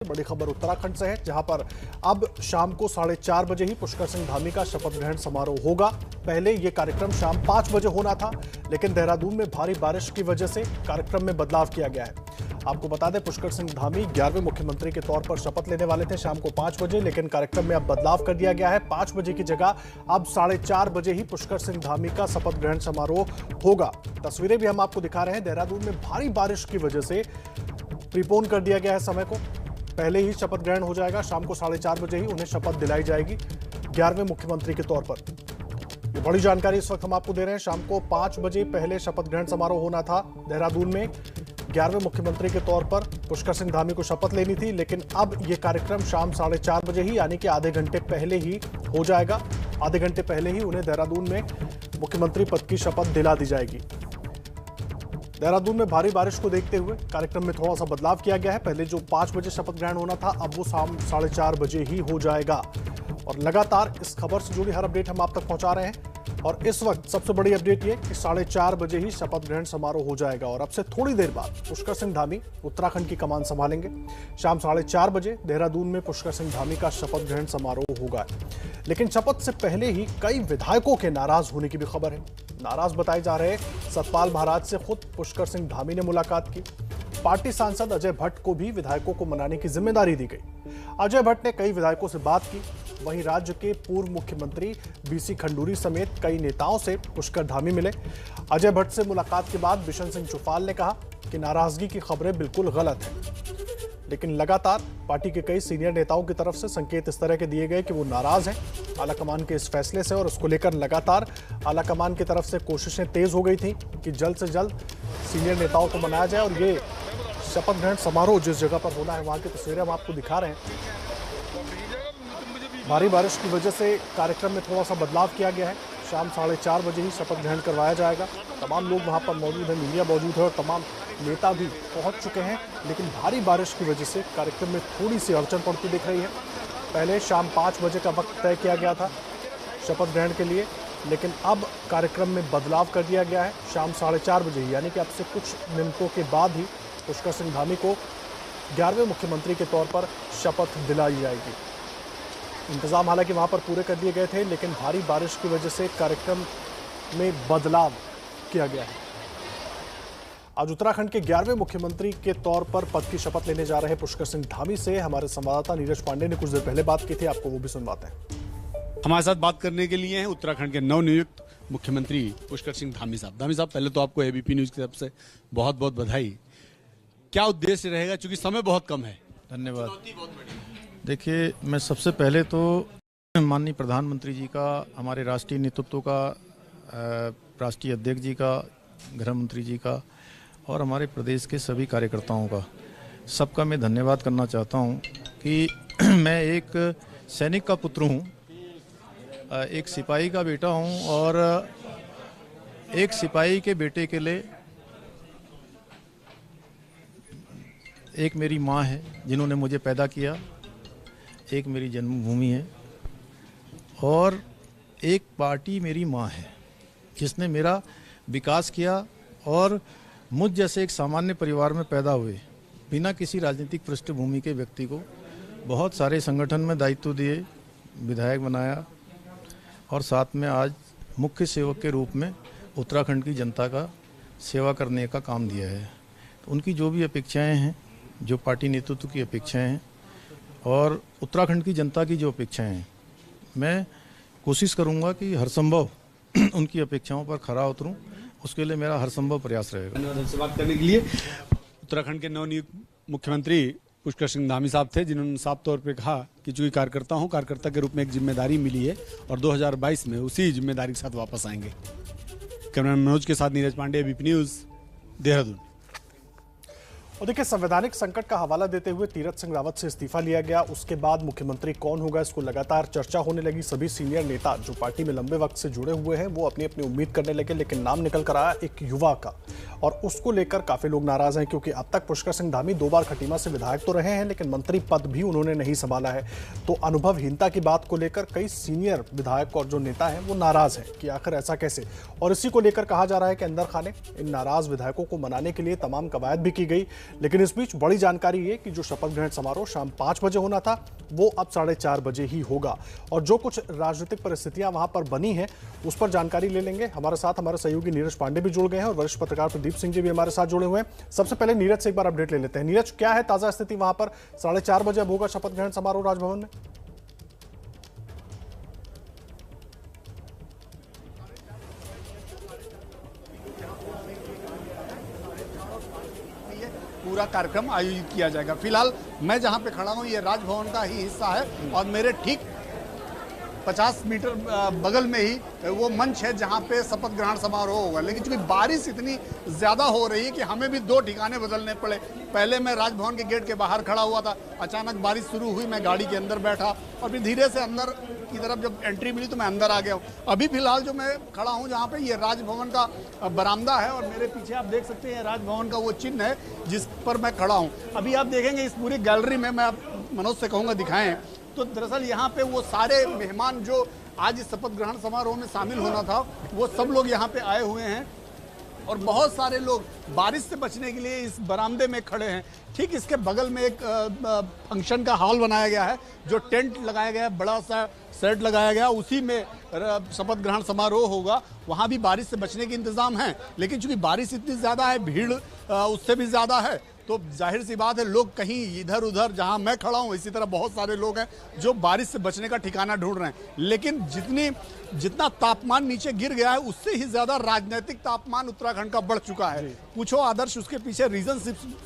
बड़ी खबर उत्तराखंड से है, जहां पर अब शाम को 4:30 बजे ही पुष्कर सिंह धामी का शपथ ग्रहण समारोह होगा। पहले ये कार्यक्रम शाम 5 बजे होना था, लेकिन देहरादून में भारी बारिश की वजह से कार्यक्रम में बदलाव किया गया है। आपको बता दें, पुष्कर सिंह धामी 11वें मुख्यमंत्री के तौर पर शपथ लेने वाले थे शाम को 5 बजे, लेकिन कार्यक्रम में अब बदलाव कर दिया गया है। 5 बजे की जगह अब 4:30 बजे ही पुष्कर सिंह धामी का शपथ ग्रहण समारोह होगा। तस्वीरें भी हम आपको दिखा रहे हैं। देहरादून में भारी बारिश की वजह से प्रीपोन कर दिया गया है समय को। पहले ही शपथ ग्रहण हो जाएगा। शाम को 4:30 बजे ही उन्हें शपथ दिलाई जाएगी 11वें मुख्यमंत्री के तौर पर। ये बड़ी जानकारी इस वक्त हम आपको दे रहे हैं। शाम को 5 बजे पहले शपथ ग्रहण समारोह होना था देहरादून में। 11वें मुख्यमंत्री के तौर पर पुष्कर सिंह धामी को शपथ लेनी थी, लेकिन अब ये कार्यक्रम शाम 4:30 बजे ही, यानी कि आधे घंटे पहले ही हो जाएगा। आधे घंटे पहले ही उन्हें देहरादून में मुख्यमंत्री पद की शपथ दिला दी जाएगी। देहरादून में भारी बारिश को देखते हुए कार्यक्रम में थोड़ा सा बदलाव किया गया है। पहले जो 5 बजे शपथ ग्रहण होना था, अब वो शाम 4:30 बजे ही हो जाएगा। और लगातार इस खबर से जुड़ी हर अपडेट हम आप तक पहुंचा रहे हैं। और इस वक्त सबसे बड़ी अपडेट ये कि 4:30 बजे ही शपथ ग्रहण समारोह हो जाएगा। और अब से थोड़ी देर बाद पुष्कर सिंह धामी उत्तराखंड की कमान संभालेंगे। शाम 4:30 बजे देहरादून में पुष्कर सिंह धामी का शपथ ग्रहण समारोह होगा। लेकिन शपथ से पहले ही कई विधायकों के नाराज होने की भी खबर है। नाराज बताए जा रहे सतपाल महाराज से खुद पुष्कर सिंह धामी ने मुलाकात की। पार्टी सांसद अजय भट्ट को भी विधायकों को मनाने की जिम्मेदारी दी गई। अजय भट्ट ने कई विधायकों से बात की। वहीं राज्य के पूर्व मुख्यमंत्री बीसी खंडूरी समेत कई नेताओं से पुष्कर धामी मिले। अजय भट्ट से मुलाकात के बाद बिशन सिंह चुफाल ने कहा कि नाराजगी की खबरें बिल्कुल गलत हैं, लेकिन लगातार पार्टी के कई सीनियर नेताओं की तरफ से संकेत इस तरह के दिए गए कि वो नाराज हैं आलाकमान के इस फैसले से। और उसको लेकर लगातार आलाकमान की तरफ से कोशिशें तेज हो गई थी कि जल्द से जल्द सीनियर नेताओं को मनाया जाए। और ये शपथ ग्रहण समारोह जिस जगह पर होना है, वहां की तस्वीरें हम आपको दिखा रहे हैं। भारी बारिश की वजह से कार्यक्रम में थोड़ा सा बदलाव किया गया है। शाम 4:30 बजे ही शपथ ग्रहण करवाया जाएगा। तमाम लोग वहां पर मौजूद हैं, मीडिया मौजूद है और तमाम नेता भी पहुंच चुके हैं। लेकिन भारी बारिश की वजह से कार्यक्रम में थोड़ी सी अड़चन पड़ती दिख रही है। पहले शाम 5 बजे का वक्त तय किया गया था शपथ ग्रहण के लिए, लेकिन अब कार्यक्रम में बदलाव कर दिया गया है। शाम 4:30 बजे ही, यानी कि अब से कुछ मिनटों के बाद ही पुष्कर सिंह धामी को 11वें मुख्यमंत्री के तौर पर शपथ दिलाई जाएगी। इंतजाम हालांकि वहां पर पूरे कर दिए गए थे, लेकिन भारी बारिश की वजह से कार्यक्रम में बदलाव किया गया है। आज उत्तराखंड के 11वें मुख्यमंत्री के तौर पर पद की शपथ लेने जा रहे पुष्कर सिंह धामी से हमारे संवाददाता नीरज पांडे ने कुछ देर पहले बात की थी। आपको वो भी सुनवाते हैं। हमारे साथ बात करने के लिए हैं उत्तराखंड के नवनियुक्त मुख्यमंत्री पुष्कर सिंह धामी साहब। धामी साहब, पहले तो आपको एबीपी न्यूज की तरफ से बहुत बहुत बधाई। क्या उद्देश्य रहेगा, चूंकि समय बहुत कम है? धन्यवाद। देखिए, मैं सबसे पहले तो माननीय प्रधानमंत्री जी का, हमारे राष्ट्रीय नेतृत्व का, राष्ट्रीय अध्यक्ष जी का, गृह मंत्री जी का और हमारे प्रदेश के सभी कार्यकर्ताओं का, सबका मैं धन्यवाद करना चाहता हूं कि मैं एक सैनिक का पुत्र हूं, एक सिपाही का बेटा हूं और एक सिपाही के बेटे के लिए एक मेरी माँ है जिन्होंने मुझे पैदा किया, एक मेरी जन्मभूमि है और एक पार्टी मेरी माँ है जिसने मेरा विकास किया। और मुझ जैसे एक सामान्य परिवार में पैदा हुए, बिना किसी राजनीतिक पृष्ठभूमि के व्यक्ति को बहुत सारे संगठन में दायित्व दिए, विधायक बनाया और साथ में आज मुख्य सेवक के रूप में उत्तराखंड की जनता का सेवा करने का काम दिया है। तो उनकी जो भी अपेक्षाएं हैं, जो पार्टी नेतृत्व की अपेक्षाएं हैं और उत्तराखंड की जनता की जो अपेक्षाएं हैं, मैं कोशिश करूंगा कि हर संभव उनकी अपेक्षाओं पर खरा उतरूं। उसके लिए मेरा हर संभव प्रयास रहेगा। धन्यवाद आपसे बात करने के लिए। उत्तराखंड के नवनियुक्त मुख्यमंत्री पुष्कर सिंह धामी साहब थे, जिन्होंने साफ तौर पे कहा कि चूंकि कार्यकर्ता हूं, कार्यकर्ता के रूप में एक जिम्मेदारी मिली है और 2022 में उसी जिम्मेदारी के साथ वापस आएंगे। कैमरामैन मनोज के साथ नीरज पांडे, एबीपी न्यूज, देहरादून। और देखिए, संवैधानिक संकट का हवाला देते हुए तीरथ सिंह रावत से इस्तीफा लिया गया। उसके बाद मुख्यमंत्री कौन होगा, इसको लगातार चर्चा होने लगी। सभी सीनियर नेता जो पार्टी में लंबे वक्त से जुड़े हुए हैं, वो अपनी अपनी उम्मीद करने लगे। लेकिन नाम निकल कर आया एक युवा का, और उसको लेकर काफी लोग नाराज हैं, क्योंकि अब तक पुष्कर सिंह धामी 2 बार खटीमा से विधायक तो रहे हैं, लेकिन मंत्री पद भी उन्होंने नहीं संभाला है। तो अनुभवहीनता की बात को लेकर कई सीनियर विधायक और जो नेता हैं वो नाराज हैं कि आखिर ऐसा कैसे। और इसी को लेकर कहा जा रहा है कि अंदर खाने इन नाराज विधायकों को मनाने के लिए तमाम कवायद भी की गई। लेकिन इस बीच बड़ी जानकारी ये कि जो शपथ ग्रहण समारोह शाम 5 बजे होना था वो अब 4:30 बजे ही होगा। और जो कुछ राजनीतिक परिस्थितियां वहां पर बनी हैं उस पर जानकारी ले लेंगे। हमारे साथ हमारे सहयोगी नीरज पांडे भी जुड़ गए हैं और वरिष्ठ पत्रकार प्रदीप सिंह जी भी हमारे साथ जुड़े हुए हैं। सबसे पहले नीरज से एक बार अपडेट ले लेते हैं। नीरज, क्या है ताजा स्थिति वहां पर? 4:30 बजे अब होगा शपथ ग्रहण समारोह राजभवन में। पूरा कार्यक्रम आयोजित किया जाएगा। फिलहाल मैं जहां पे खड़ा हूं ये राजभवन का ही हिस्सा है और मेरे ठीक 50 मीटर बगल में ही वो मंच है जहां पे शपथ ग्रहण समारोह होगा। लेकिन चूंकि बारिश इतनी ज्यादा हो रही है कि हमें भी 2 ठिकाने बदलने पड़े। पहले मैं राजभवन के गेट के बाहर खड़ा हुआ था, अचानक बारिश शुरू हुई, मैं गाड़ी के अंदर बैठा और फिर धीरे से अंदर की तरफ जब एंट्री मिली तो मैं अंदर आ गया हूँ। अभी फिलहाल जो मैं खड़ा हूँ जहाँ पे ये राजभवन का बरामदा है और मेरे पीछे आप देख सकते हैं राजभवन का वो चिन्ह है जिस पर मैं खड़ा हूँ। अभी आप देखेंगे इस पूरी गैलरी में, मैं मनोज से कहूँगा दिखाएं, तो दरअसल यहाँ पे वो सारे मेहमान जो आज इस शपथ ग्रहण समारोह में शामिल होना था वो सब लोग यहाँ पे आए हुए हैं और बहुत सारे लोग बारिश से बचने के लिए इस बरामदे में खड़े हैं। ठीक इसके बगल में एक फंक्शन का हॉल बनाया गया है, जो टेंट लगाया गया है, बड़ा सा सेट लगाया गया, उसी में शपथ ग्रहण समारोह होगा। वहाँ भी बारिश से बचने के इंतजाम हैं, लेकिन चूंकि बारिश इतनी ज़्यादा है, भीड़ उससे भी ज़्यादा है, तो जाहिर सी बात है लोग कहीं इधर उधर, जहां मैं खड़ा हूं इसी तरह बहुत सारे लोग हैं जो बारिश से बचने का ठिकाना ढूंढ रहे हैं। लेकिन जितना तापमान नीचे गिर गया है उससे ही ज्यादा राजनीतिक तापमान उत्तराखंड का बढ़ चुका है। पूछो आदर्श, उसके पीछे रीजन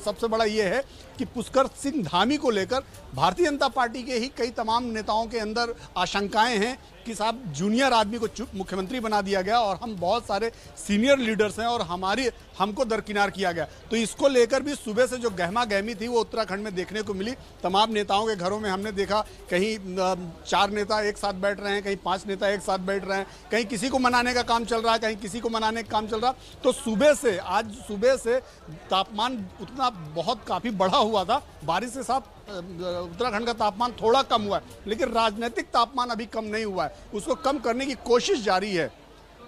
सबसे बड़ा ये है कि पुष्कर सिंह धामी को लेकर भारतीय जनता पार्टी के ही कई तमाम नेताओं के अंदर आशंकाएं हैं कि साहब जूनियर आदमी को मुख्यमंत्री बना दिया गया और हम बहुत सारे सीनियर लीडर्स हैं और हमको दरकिनार किया गया। तो इसको लेकर भी सुबह से जो गहमा गहमी थी वो उत्तराखंड में देखने को मिली। तमाम नेताओं के घरों में हमने देखा, कहीं 4 नेता एक साथ बैठ रहे हैं, कहीं 5 नेता एक साथ बैठ रहे हैं, कहीं किसी को मनाने का काम चल रहा है, कहीं किसी को मनाने का काम चल रहा। तो आज सुबह से तापमान उतना बहुत काफ़ी बढ़ा हुआ था। बारिश के साथ उत्तराखंड का तापमान थोड़ा कम हुआ है, लेकिन राजनीतिक तापमान अभी कम नहीं हुआ है, उसको कम करने की कोशिश जारी है।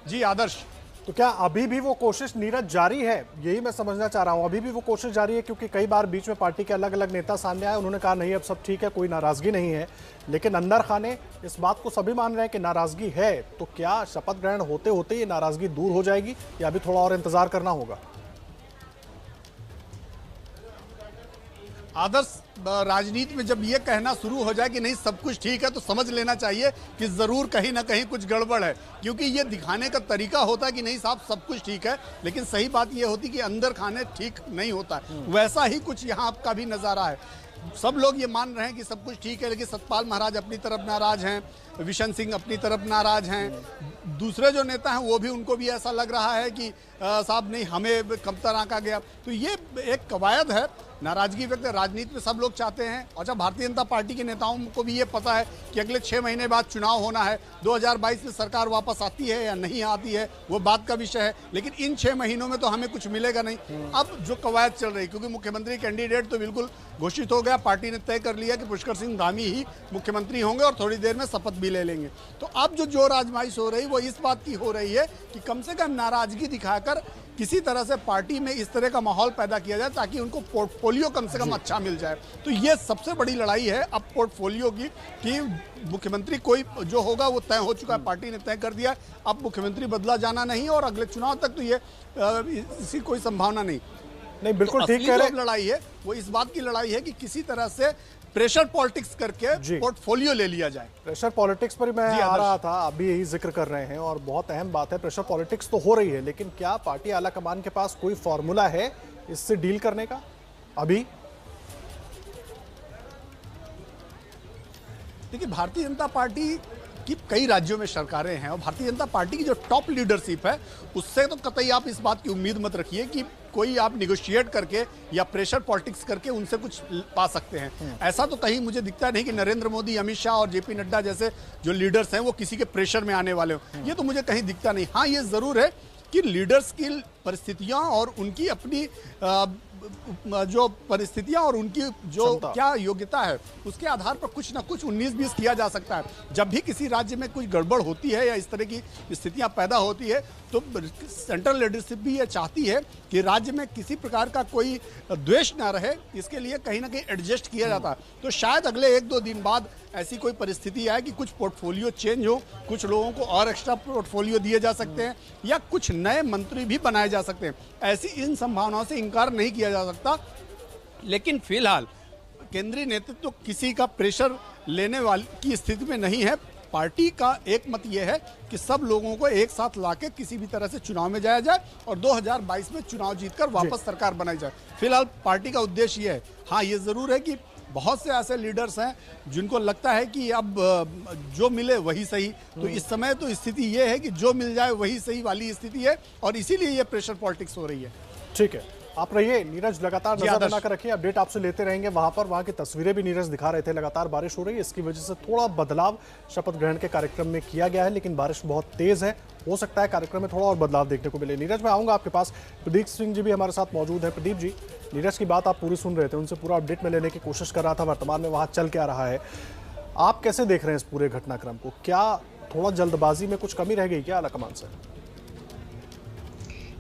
जी आदर्श, तो क्या अभी भी वो कोशिश नीरज जारी है? यही मैं समझना चाह रहा हूं, अभी भी वो कोशिश जारी है? क्योंकि कई बार बीच में पार्टी के अलग अलग नेता सामने आए, उन्होंने कहा नहीं अब सब ठीक है, कोई नाराजगी नहीं है, लेकिन अंदर खाने इस बात को सभी मान रहे हैं कि नाराजगी है। तो क्या शपथ ग्रहण होते होते ये नाराजगी दूर हो जाएगी या अभी थोड़ा और इंतजार करना होगा? आदर्श, राजनीति में जब ये कहना शुरू हो जाए कि नहीं सब कुछ ठीक है तो समझ लेना चाहिए कि जरूर कहीं ना कहीं कुछ गड़बड़ है, क्योंकि ये दिखाने का तरीका होता है कि नहीं साहब सब कुछ ठीक है, लेकिन सही बात ये होती कि अंदर खाने ठीक नहीं होता है। वैसा ही कुछ यहाँ का भी नज़ारा है। सब लोग ये मान रहे हैं कि सब कुछ ठीक है, लेकिन सतपाल महाराज अपनी तरफ नाराज हैं, विशन सिंह अपनी तरफ नाराज हैं, दूसरे जो नेता हैं वो भी, उनको भी ऐसा लग रहा है कि साहब नहीं हमें कमतर आंका गया। तो ये एक कवायद है, नाराजगी व्यक्त राजनीति में सब लोग चाहते हैं। और जब भारतीय जनता पार्टी के नेताओं को भी ये पता है कि अगले 6 महीने बाद चुनाव होना है, 2022 में सरकार वापस आती है या नहीं आती है वो बात का विषय है, लेकिन इन 6 महीनों में तो हमें कुछ मिलेगा नहीं। अब जो कवायद चल रही, क्योंकि मुख्यमंत्री कैंडिडेट तो बिल्कुल घोषित हो गया, पार्टी ने तय कर लिया कि पुष्कर सिंह धामी ही मुख्यमंत्री होंगे और थोड़ी देर में शपथ भी ले लेंगे। तो अब जो आजमाइश हो रही वो इस बात की हो रही है कि कम से कम नाराजगी दिखाकर किसी तरह से पार्टी में इस तरह का माहौल पैदा किया जाए ताकि उनको पोर्टफोलियो कम से कम अच्छा मिल जाए। तो ये सबसे बड़ी लड़ाई है अब पोर्टफोलियो की, कि मुख्यमंत्री कोई जो होगा वो तय हो चुका है, पार्टी ने तय कर दिया, अब मुख्यमंत्री बदला जाना नहीं और अगले चुनाव तक तो ये इसकी कोई संभावना नहीं। बिल्कुल तो ठीक कह रहे हैं। लड़ाई है वो इस बात की लड़ाई है कि किसी तरह से प्रेशर पॉलिटिक्स करके पोर्टफोलियो ले लिया जाए। प्रेशर पॉलिटिक्स पर मैं आ रहा था, अभी यही जिक्र कर रहे हैं और बहुत अहम बात है। प्रेशर पॉलिटिक्स तो हो रही है, लेकिन क्या पार्टी आला कमान के पास कोई फॉर्मूला है इससे डील करने का? अभी देखिए, भारतीय जनता पार्टी कि कई राज्यों में सरकारें हैं और भारतीय जनता पार्टी की जो टॉप लीडरशिप है उससे तो कतई आप इस बात की उम्मीद मत रखिए कि कोई आप निगोशिएट करके या प्रेशर पॉलिटिक्स करके उनसे कुछ पा सकते हैं। ऐसा तो कहीं मुझे दिखता नहीं कि नरेंद्र मोदी, अमित शाह और जेपी नड्डा जैसे जो लीडर्स हैं वो किसी के प्रेशर में आने वाले हो, ये तो मुझे कहीं दिखता नहीं। हाँ, ये जरूर है कि लीडर्स की परिस्थितियां और उनकी अपनी जो परिस्थितियां और उनकी जो क्या योग्यता है उसके आधार पर कुछ ना कुछ 19-20 किया जा सकता है। जब भी किसी राज्य में कुछ गड़बड़ होती है या इस तरह की स्थितियां पैदा होती है तो सेंट्रल लीडरशिप भी ये चाहती है कि राज्य में किसी प्रकार का कोई द्वेष ना रहे, इसके लिए कहीं ना कहीं एडजस्ट किया जाता है। तो शायद अगले 1-2 दिन बाद ऐसी कोई परिस्थिति आए कि कुछ पोर्टफोलियो चेंज हो, कुछ लोगों को और एक्स्ट्रा पोर्टफोलियो दिए जा सकते हैं या कुछ नए मंत्री भी बनाए जा सकते हैं। ऐसी इन संभावनाओं से इनकार नहीं किया जा सकता, लेकिन फिलहाल केंद्रीय नेतृत्व किसी का प्रेशर लेने वाली की स्थिति में नहीं है। पार्टी का एक मत यह है कि सब लोगों को एक साथ लाके किसी भी तरह से चुनाव में जाया जाए और 2022 में चुनाव जीतकर वापस सरकार बनाई जाए। फिलहाल पार्टी का उद्देश्य यह है। हाँ, ये जरूर है कि बहुत से ऐसे लीडर्स हैं जिनको लगता है कि अब जो मिले वही सही, तो इस समय तो स्थिति ये है कि जो मिल जाए वही सही वाली स्थिति है और इसीलिए ये प्रेशर पॉलिटिक्स हो रही है। ठीक है, आप रहिए नीरज, लगातार नजर बनाकर रखिए, अपडेट आपसे लेते रहेंगे। वहां की तस्वीरें भी नीरज दिखा रहे थे, लगातार बारिश हो रही है, इसकी वजह से थोड़ा बदलाव शपथ ग्रहण के कार्यक्रम में किया गया है, लेकिन बारिश बहुत तेज है, हो सकता है कार्यक्रम में थोड़ा और बदलाव देखने को मिले। नीरज, मैं आऊंगा आपके पास। प्रदीप सिंह जी भी हमारे साथ मौजूद है। प्रदीप जी, नीरज की बात आप पूरी सुन रहे थे, उनसे पूरा अपडेट में लेने की कोशिश कर रहा था, वर्तमान में वहां चल क्या रहा है, आप कैसे देख रहे हैं इस पूरे घटनाक्रम को? क्या थोड़ा जल्दबाजी में कुछ कमी रह गई क्या आलाकमान से?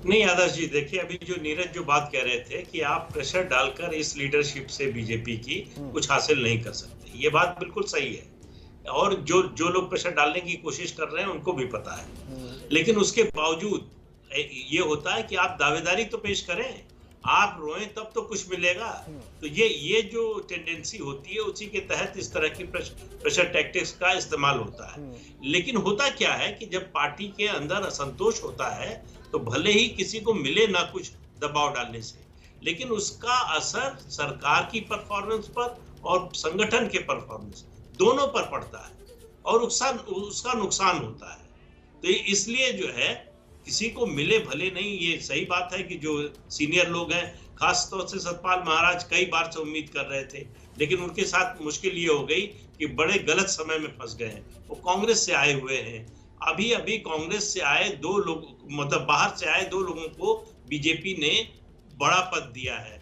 नहीं आदर्श जी, देखिए अभी जो नीरज जो बात कह रहे थे कि आप प्रेशर डालकर इस लीडरशिप से बीजेपी की कुछ हासिल नहीं कर सकते, ये बात बिल्कुल सही है और जो लोग प्रेशर डालने की कोशिश कर रहे हैं उनको भी पता है। लेकिन उसके बावजूद ये होता है कि आप दावेदारी तो पेश करें, आप रोएं तब तो कुछ मिलेगा। तो ये जो टेंडेंसी होती है उसी के तहत इस तरह की प्रेशर टैक्टिक्स का इस्तेमाल होता है। लेकिन होता क्या है कि जब पार्टी के अंदर असंतोष होता है तो भले ही किसी को मिले ना कुछ दबाव डालने से, लेकिन उसका असर सरकार की परफॉर्मेंस पर और संगठन के परफॉर्मेंस दोनों पर पड़ता है और उसका नुकसान होता है। तो इसलिए जो है किसी को मिले भले नहीं, ये सही बात है कि जो सीनियर लोग हैं, खास तौर से सतपाल महाराज कई बार से उम्मीद कर रहे थे, लेकिन उनके साथ मुश्किल ये हो गई कि बड़े गलत समय में फंस गए हैं। वो कांग्रेस से आए हुए हैं, अभी कांग्रेस से आए 2 लोग, मतलब बाहर से आए 2 लोगों को बीजेपी ने बड़ा पद दिया है।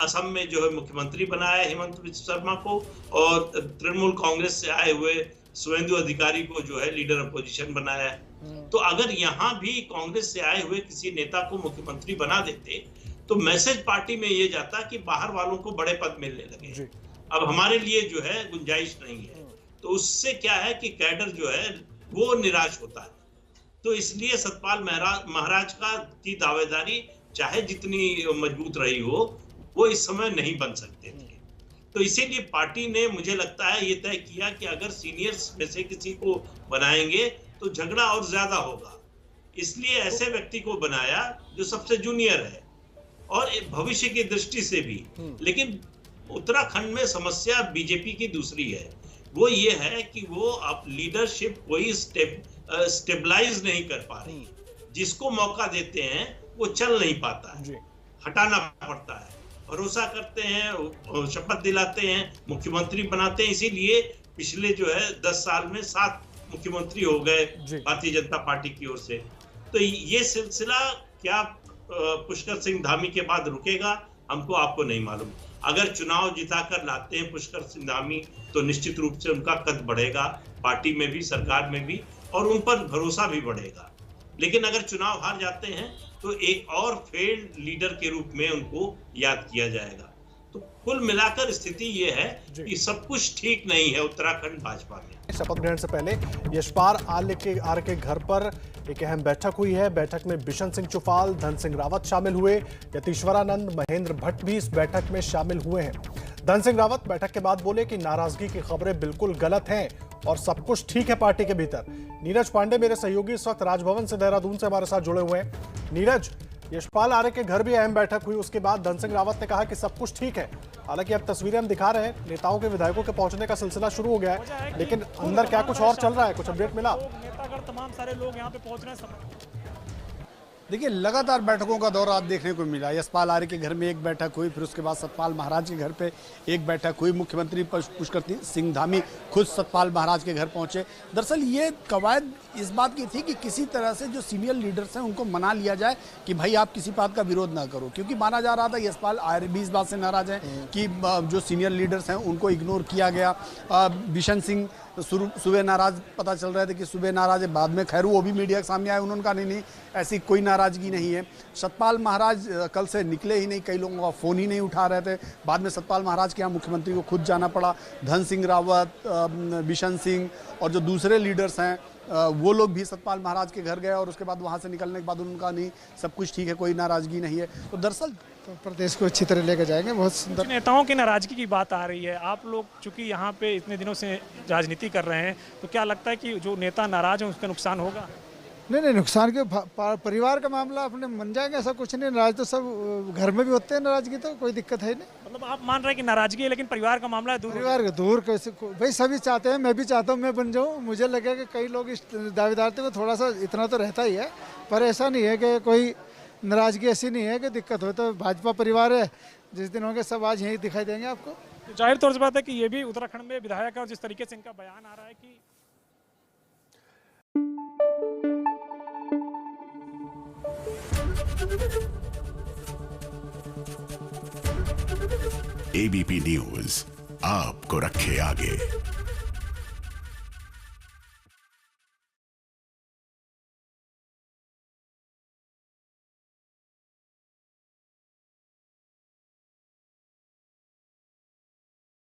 असम में जो है मुख्यमंत्री बनाया हेमंत बिस्वा शर्मा को और तृणमूल कांग्रेस से आए हुए शुभेंदु अधिकारी को जो है लीडर अपोजिशन बनाया है। तो अगर यहाँ भी कांग्रेस से आए हुए किसी नेता को मुख्यमंत्री बना देते तो मैसेज पार्टी में ये जाता कि बाहर वालों को बड़े पद मिलने लगे, अब हमारे लिए जो है गुंजाइश नहीं है। तो उससे क्या है कि कैडर जो है वो निराश होता है। तो इसलिए सतपाल महाराज की दावेदारी चाहे जितनी मजबूत रही हो वो इस समय नहीं बन सकते थे। तो इसीलिए पार्टी ने, मुझे लगता है, ये तय किया कि अगर सीनियर्स में से किसी को बनाएंगे तो झगड़ा और ज्यादा होगा, इसलिए ऐसे व्यक्ति को बनाया जो सबसे जूनियर है और भविष्य की दृष्टि से भी। लेकिन उत्तराखंड में समस्या बीजेपी की दूसरी है, वो ये है कि वो अब लीडरशिप कोई स्टेबलाइज नहीं कर पा रही, जिसको मौका देते हैं वो चल नहीं पाता है, हटाना पड़ता है। भरोसा करते हैं, शपथ दिलाते हैं, मुख्यमंत्री बनाते हैं, इसीलिए पिछले जो है 10 साल में 7 मुख्यमंत्री हो गए भारतीय जनता पार्टी की ओर से। तो ये सिलसिला क्या पुष्कर सिंह धामी के बाद रुकेगा, हमको आपको नहीं मालूम। अगर चुनाव जिताकर लाते हैं पुष्कर सिंह धामी तो निश्चित रूप से उनका कद बढ़ेगा, पार्टी में भी, सरकार में भी, और उन पर भरोसा भी बढ़ेगा। लेकिन अगर चुनाव हार जाते हैं तो एक और फेल्ड लीडर के रूप में उनको याद किया जाएगा। तो कुल मिलाकर स्थिति ये है कि सब कुछ ठीक नहीं है उत्तराखंड भाजपा में। शपथ ग्रहण से पहले यशपाल आर्य के घर पर एक अहम बैठक हुई है। बैठक में बिशन सिंह चुफाल, धन सिंह रावत शामिल हुए। यतीश्वरानंद, महेंद्र भट्ट भी इस बैठक में शामिल हुए हैं। धन सिंह रावत बैठक के बाद बोले कि नाराजगी की खबरें बिल्कुल गलत हैं और सब कुछ ठीक है पार्टी के भीतर। नीरज पांडे मेरे सहयोगी इस वक्त राजभवन से, देहरादून से हमारे साथ जुड़े हुए हैं। नीरज, यशपाल आर्य के घर भी अहम बैठक हुई, उसके बाद धन सिंह रावत ने कहा कि सब कुछ ठीक है। हालांकि अब तस्वीरें हम दिखा रहे हैं, नेताओं के विधायकों के पहुंचने का सिलसिला शुरू हो गया है, लेकिन अंदर क्या कुछ और चल रहा है, कुछ अपडेट मिला? नेतागण तमाम सारे लोग यहाँ पे पहुंच रहे हैं। देखिए, लगातार बैठकों का दौर आज देखने को मिला। यशपाल आर्य के घर में एक बैठक हुई, फिर उसके बाद सतपाल महाराज के घर पे एक बैठक हुई। मुख्यमंत्री पुष्कर सिंह धामी खुद सतपाल महाराज के घर पहुंचे। दरअसल ये कवायद इस बात की थी कि किसी तरह से जो सीनियर लीडर्स हैं उनको मना लिया जाए कि भाई आप किसी बात का विरोध ना करो, क्योंकि माना जा रहा था यशपाल आर्य भी इस बात से नाराज हैं कि जो सीनियर लीडर्स हैं उनको इग्नोर किया गया। बिशन सिंह सुबह नाराज पता चल रहे थे कि सुबह नाराज है, बाद में खैर वो भी मीडिया के सामने आए, उन्होंने कहा नहीं ऐसी कोई नाराजगी नहीं है। सतपाल महाराज कल से निकले ही नहीं, कई लोगों का फ़ोन ही नहीं उठा रहे थे। बाद में सतपाल महाराज के यहाँ मुख्यमंत्री को खुद जाना पड़ा। धन सिंह रावत, बिशन सिंह और जो दूसरे लीडर्स हैं वो लोग भी सतपाल महाराज के घर गए और उसके बाद वहाँ से निकलने के बाद उनका नहीं, सब कुछ ठीक है, कोई नाराजगी नहीं है। तो दरअसल तो प्रदेश को अच्छी तरह लेकर जाएंगे। बहुत सुंदर नेताओं की नाराजगी की बात आ रही है। आप लोग चूंकि यहाँ पे इतने दिनों से राजनीति कर रहे हैं, तो क्या लगता है कि जो नेता नाराज हैं उसका नुकसान होगा? नहीं, नुकसान के परिवार का मामला अपने मन जाएंगे, ऐसा कुछ नहीं। नाराज तो सब घर में भी होते हैं, नाराजगी तो कोई दिक्कत है नहीं। मतलब आप मान रहे हैं कि नाराजगी है, लेकिन परिवार का मामला है दूर। परिवार का दूर कैसे, भाई सभी चाहते हैं, मैं भी चाहता हूँ मैं बन जाऊँ। मुझे लगे कि कई लोग इस दावेदार को थोड़ा सा इतना तो रहता ही है, पर ऐसा नहीं है कि कोई नाराजगी ऐसी नहीं है कि दिक्कत हो। तो भाजपा परिवार है, जिस दिन होंगे सब आज यहीं दिखाई देंगे आपको। तो जाहिर तौर से बात है कि ये भी उत्तराखंड में विधायक है और जिस तरीके से इनका बयान आ रहा है कि एबीपी न्यूज आपको रखे आगे।